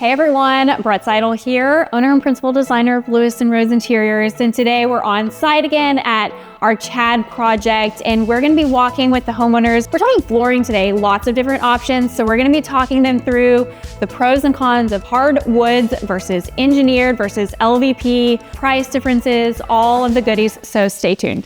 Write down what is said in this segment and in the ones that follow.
Hey everyone, Brett Seidel here, owner and principal designer of Lewis & Rose Interiors, and today we're on site again at our Chad project, and we're gonna be walking with the homeowners. We're talking flooring today, lots of different options, so we're gonna be talking them through the pros and cons of hardwoods versus engineered versus LVP, price differences, all of the goodies, so stay tuned.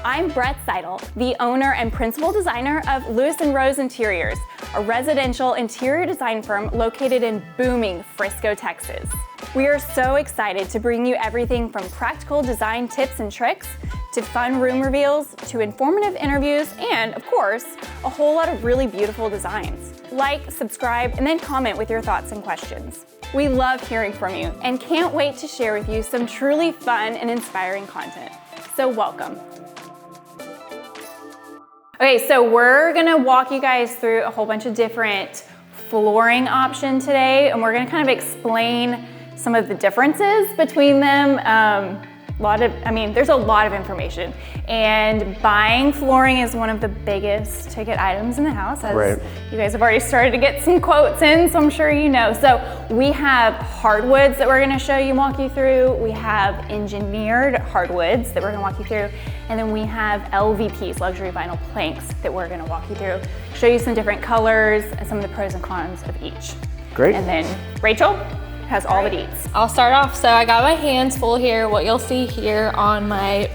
I'm Brett Seidel, the owner and principal designer of Lewis & Rose Interiors, a residential interior design firm located in booming Frisco, Texas. We are so excited to bring you everything from practical design tips and tricks, to fun room reveals, to informative interviews, and of course, a whole lot of really beautiful designs. Like, subscribe, and then comment with your thoughts and questions. We love hearing from you and can't wait to share with you some truly fun and inspiring content. So welcome. Okay, so we're gonna walk you guys through a whole bunch of different flooring options today, and we're gonna kind of explain some of the differences between them. There's a lot of information, and buying flooring is one of the biggest ticket items in the house, as you guys have already started to get some quotes in, so I'm sure you know. So we have hardwoods that we're gonna show you and walk you through. We have engineered hardwoods that we're gonna walk you through. And then we have LVPs, luxury vinyl planks, that we're gonna walk you through, show you some different colors and some of the pros and cons of each. Great. And then Rachel has all the deets. I'll start off. So I got my hands full here. What you'll see here on my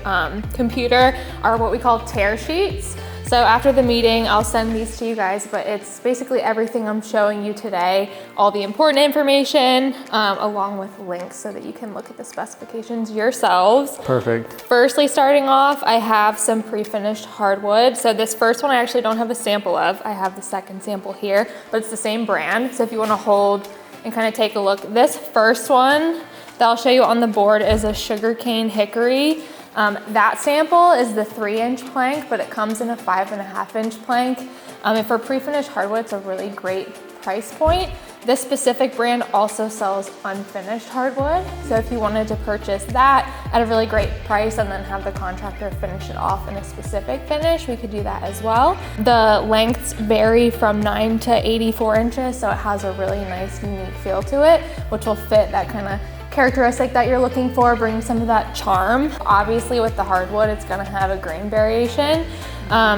computer are what we call tear sheets. So after the meeting, I'll send these to you guys, but it's basically everything I'm showing you today, all the important information, along with links so that you can look at the specifications yourselves. Perfect. Firstly, starting off, I have some pre-finished hardwood. So this first one I actually don't have a sample of. I have the second sample here, but it's the same brand. So if you wanna hold and kind of take a look, this first one that I'll show you on the board is a sugarcane hickory. That sample is the 3-inch plank, but it comes in a 5.5-inch plank. And for pre-finished hardwood, it's a really great price point. This specific brand also sells unfinished hardwood. So if you wanted to purchase that at a really great price and then have the contractor finish it off in a specific finish, we could do that as well. The lengths vary from 9 to 84 inches, so it has a really nice, unique feel to it, which will fit that kind of characteristic that you're looking for, bring some of that charm. Obviously with the hardwood, it's gonna have a grain variation.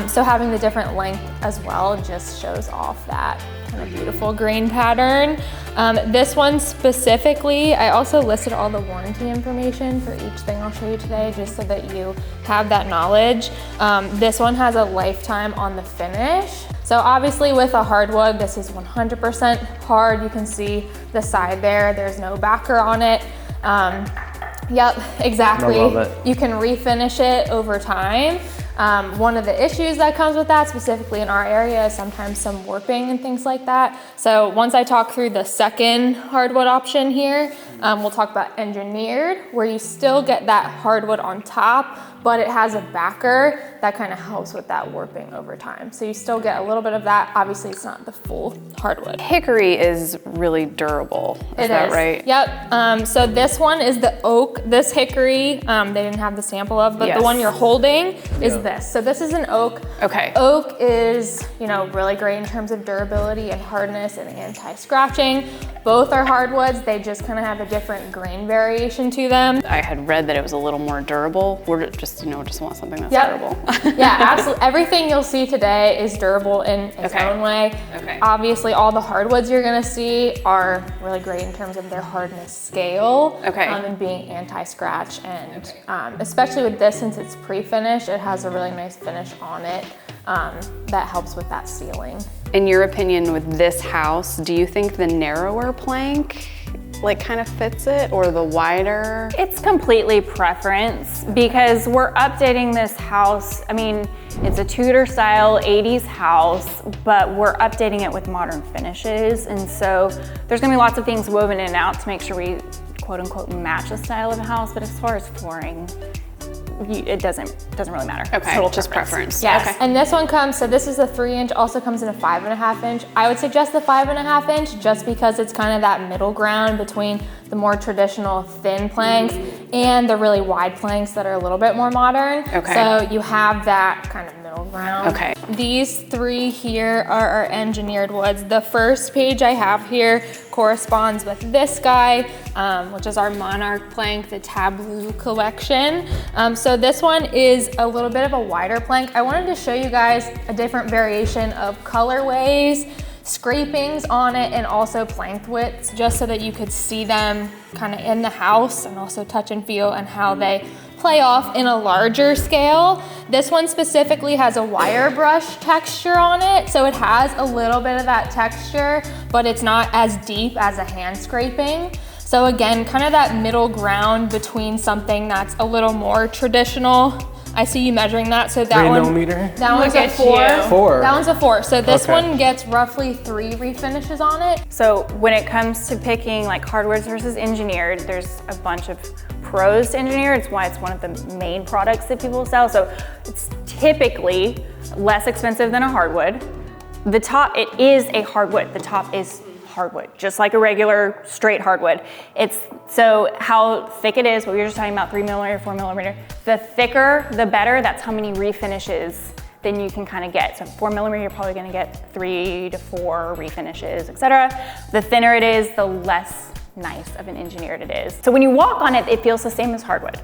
So having the different length as well just shows off that kind of beautiful grain pattern. This one specifically, I also listed all the warranty information for each thing I'll show you today, just so that you have that knowledge. This one has a lifetime on the finish. So obviously with a hardwood, this is 100% hard. You can see the side there, there's no backer on it. Yep, exactly. I love it. You can refinish it over time. One of the issues that comes with that, specifically in our area, is sometimes some warping and things like that. So once I talk through the second hardwood option here, we'll talk about engineered, where you still get that hardwood on top, but it has a backer that kind of helps with that warping over time. So you still get a little bit of that. Obviously, it's not the full hardwood. Hickory is really durable, is that right? Yep, so this one is the oak. This hickory, they didn't have the sample of, but the one you're holding is this. So this is an oak. Okay. Oak is, really great in terms of durability and hardness and anti-scratching. Both are hardwoods. They just kind of have a different grain variation to them. I had read that it was a little more durable. We're just want something that's durable. Yeah, absolutely. Everything you'll see today is durable in its own way. Okay. Obviously, all the hardwoods you're gonna see are really great in terms of their hardness scale. And being anti-scratch, and especially with this, since it's pre-finished, it has a really nice finish on it that helps with that sealing. In your opinion, with this house, do you think the narrower plank kind of fits it, or the wider? It's completely preference, because we're updating this house. I mean, it's a Tudor style 80s house, but we're updating it with modern finishes. And so there's gonna be lots of things woven in and out to make sure we quote unquote match the style of the house. But as far as flooring, it doesn't really matter. Okay, total just preference. Yes, Okay. and this one comes, so this is a 3-inch, also comes in a 5.5-inch. I would suggest the 5.5-inch just because it's kind of that middle ground between the more traditional thin planks and the really wide planks that are a little bit more modern. Okay. So you have that kind of middle ground. Okay. These three here are our engineered woods. The first page I have here corresponds with this guy, which is our monarch plank, the tableau collection. So this one is a little bit of a wider plank. I wanted to show you guys a different variation of colorways, scrapings on it, and also plank widths, just so that you could see them kind of in the house and also touch and feel and how they play off in a larger scale. This one specifically has a wire brush texture on it, so it has a little bit of that texture, but it's not as deep as a hand scraping. So again, kind of that middle ground between something that's a little more traditional. I see you measuring that, so that 3 one, millimeter? that one's a 4. 4. That one's a 4. So this Okay. one gets roughly 3 refinishes on it. So when it comes to picking like hardwoods versus engineered, there's a bunch of pros to engineer. It's why it's one of the main products that people sell. So it's typically less expensive than a hardwood. The top, it is a hardwood. The top is hardwood, just like a regular straight hardwood. It's so how thick it is, what we were just talking about, 3 millimeter, 4 millimeter. The thicker, the better. That's how many refinishes then you can kind of get. So 4 millimeter, you're probably gonna get 3 to 4 refinishes, etc. The thinner it is, the less nice of an engineered it is. So when you walk on it, it feels the same as hardwood.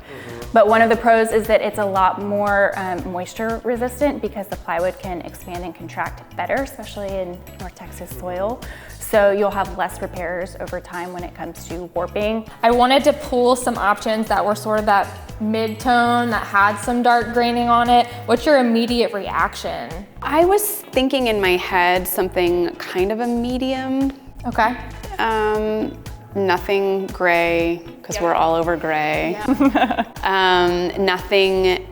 But one of the pros is that it's a lot more moisture resistant because the plywood can expand and contract better, especially in North Texas soil. So you'll have less repairs over time when it comes to warping. I wanted to pull some options that were sort of that mid-tone that had some dark graining on it. What's your immediate reaction? I was thinking in my head something kind of a medium. Okay. Nothing gray, because we're all over gray. Nothing,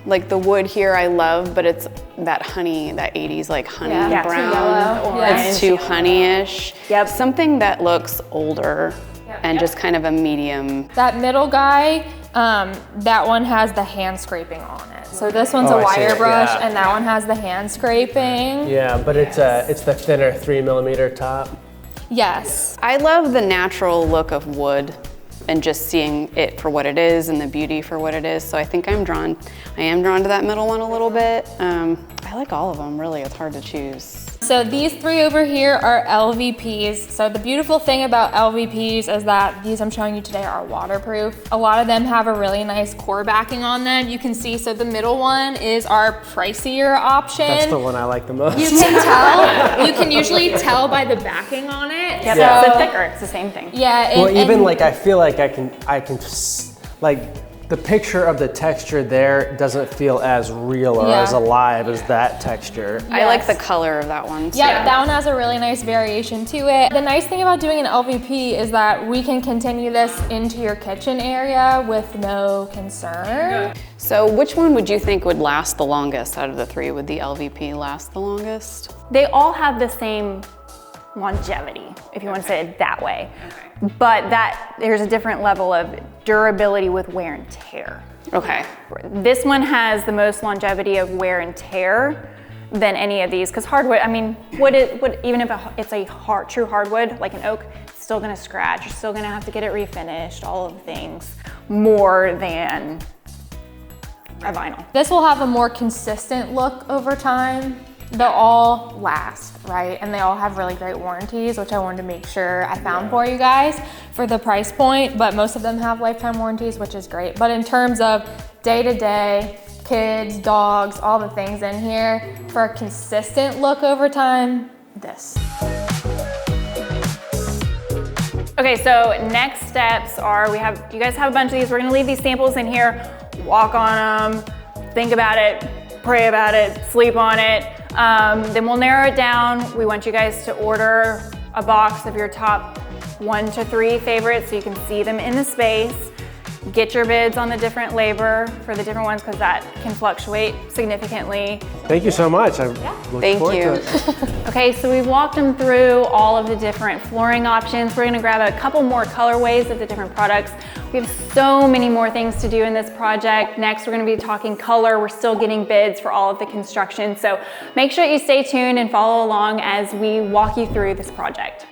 like the wood here I love, but it's that honey, that 80s like honey Yeah, brown. too yellow. Yeah. It's too honeyish. Yep. Something that looks older and just kind of a medium. That middle guy, that one has the hand scraping on it. So this one's Oh, a I see wire it, brush, yeah. and that one has the hand scraping. Yeah, but it's the thinner 3 millimeter top. Yes. I love the natural look of wood and just seeing it for what it is and the beauty for what it is. So I think I am drawn to that middle one a little bit. I like all of them, really. It's hard to choose. So these three over here are LVPs. So the beautiful thing about LVPs is that these I'm showing you today are waterproof. A lot of them have a really nice core backing on them. You can see, so the middle one is our pricier option. That's the one I like the most. You can tell, you can usually tell by the backing on it. Yep, Yeah. it's thicker, it's the same thing. Yeah. Well, even and- like I feel like I can like the picture of the texture there doesn't feel as real or Yeah. as alive as that texture. I like the Yes. color of that one. Yeah, that one has a really nice variation to it. The nice thing about doing an LVP is that we can continue this into your kitchen area with no concern. So which one would you think would last the longest out of the three? Would the LVP last the longest? They all have the same longevity, if you want to say it that way. But there's a different level of durability with wear and tear. Okay. This one has the most longevity of wear and tear than any of these, because hardwood, I mean, even if it's a true hardwood, like an oak, it's still gonna scratch, you're still gonna have to get it refinished, all of the things, more than a vinyl. This will have a more consistent look over time. They'll all last, right? And they all have really great warranties, which I wanted to make sure I found for you guys for the price point, but most of them have lifetime warranties, which is great. But in terms of day-to-day, kids, dogs, all the things in here, for a consistent look over time, this. Okay, so next steps are, you guys have a bunch of these. We're gonna leave these samples in here, walk on them, think about it, pray about it, sleep on it. Then we'll narrow it down. We want you guys to order a box of your top 1 to 3 favorites so you can see them in the space. Get your bids on the different labor for the different ones because that can fluctuate significantly. Thank you so much. I look Thank forward you. to it. Okay, so we've walked them through all of the different flooring options. We're gonna grab a couple more colorways of the different products. We have so many more things to do in this project. Next, we're gonna be talking color. We're still getting bids for all of the construction. So make sure you stay tuned and follow along as we walk you through this project.